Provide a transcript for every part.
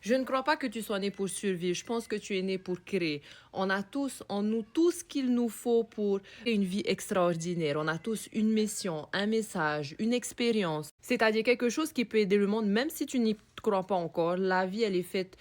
Je ne crois pas que tu sois né pour survivre. Je pense que tu es né pour créer. On a tous en nous tout ce qu'il nous faut pour une vie extraordinaire. On a tous une mission, un message, une expérience. C'est-à-dire quelque chose qui peut aider le monde, même si tu n'y crois pas encore. La vie, elle est faite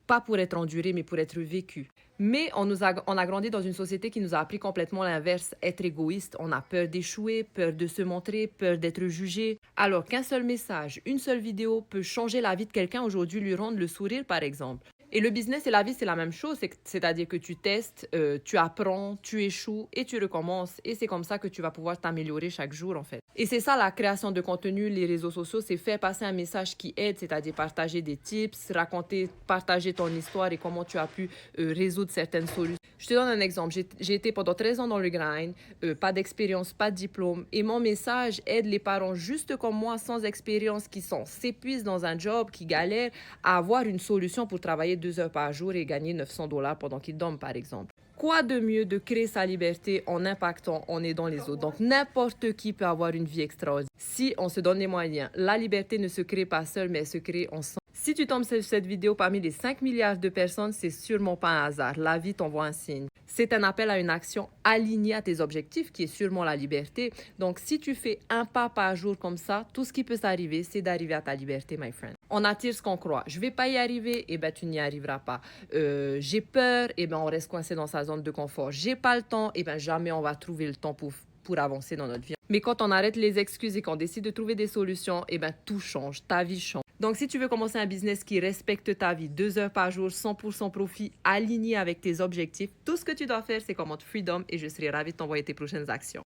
pas pour être endurée, mais pour être vécue. Mais on a grandi dans une société qui nous a appris complètement l'inverse, être égoïste. On a peur d'échouer, peur de se montrer, peur d'être jugé. Alors qu'un seul message, une seule vidéo peut changer la vie de quelqu'un aujourd'hui, lui rendre le sourire par exemple. Et le business et la vie, c'est la même chose. C'est-à-dire que tu testes, tu apprends, tu échoues et tu recommences. Et c'est comme ça que tu vas pouvoir t'améliorer chaque jour, en fait. Et c'est ça la création de contenu, les réseaux sociaux, c'est faire passer un message qui aide, c'est-à-dire partager des tips, raconter, partager ton histoire et comment tu as pu résoudre certaines solutions. Je te donne un exemple. J'ai été pendant 13 ans dans le grind, pas d'expérience, pas de diplôme. Et mon message aide les parents juste comme moi, sans expérience, qui s'épuisent dans un job, qui galèrent, à avoir une solution pour travailler 2 heures par jour et gagner 900 $ pendant qu'ils dorment, par exemple. Quoi de mieux de créer sa liberté en impactant, en aidant les autres? Donc, n'importe qui peut avoir une vie extraordinaire si on se donne les moyens. La liberté ne se crée pas seule, mais elle se crée ensemble. Si tu tombes sur cette vidéo parmi les 5 milliards de personnes, c'est sûrement pas un hasard. La vie t'envoie un signe. C'est un appel à une action alignée à tes objectifs, qui est sûrement la liberté. Donc, si tu fais un pas par jour comme ça, tout ce qui peut s'arriver, c'est d'arriver à ta liberté, my friend. On attire ce qu'on croit. Je vais pas y arriver, eh ben tu n'y arriveras pas. J'ai peur, eh ben on reste coincé dans sa zone de confort. J'ai pas le temps, eh ben jamais on va trouver le temps pour avancer dans notre vie. Mais quand on arrête les excuses et qu'on décide de trouver des solutions, eh ben tout change, ta vie change. Donc, si tu veux commencer un business qui respecte ta vie, 2 heures par jour, 100% profit, aligné avec tes objectifs, tout ce que tu dois faire, c'est commander Freedom et je serai ravie de t'envoyer tes prochaines actions.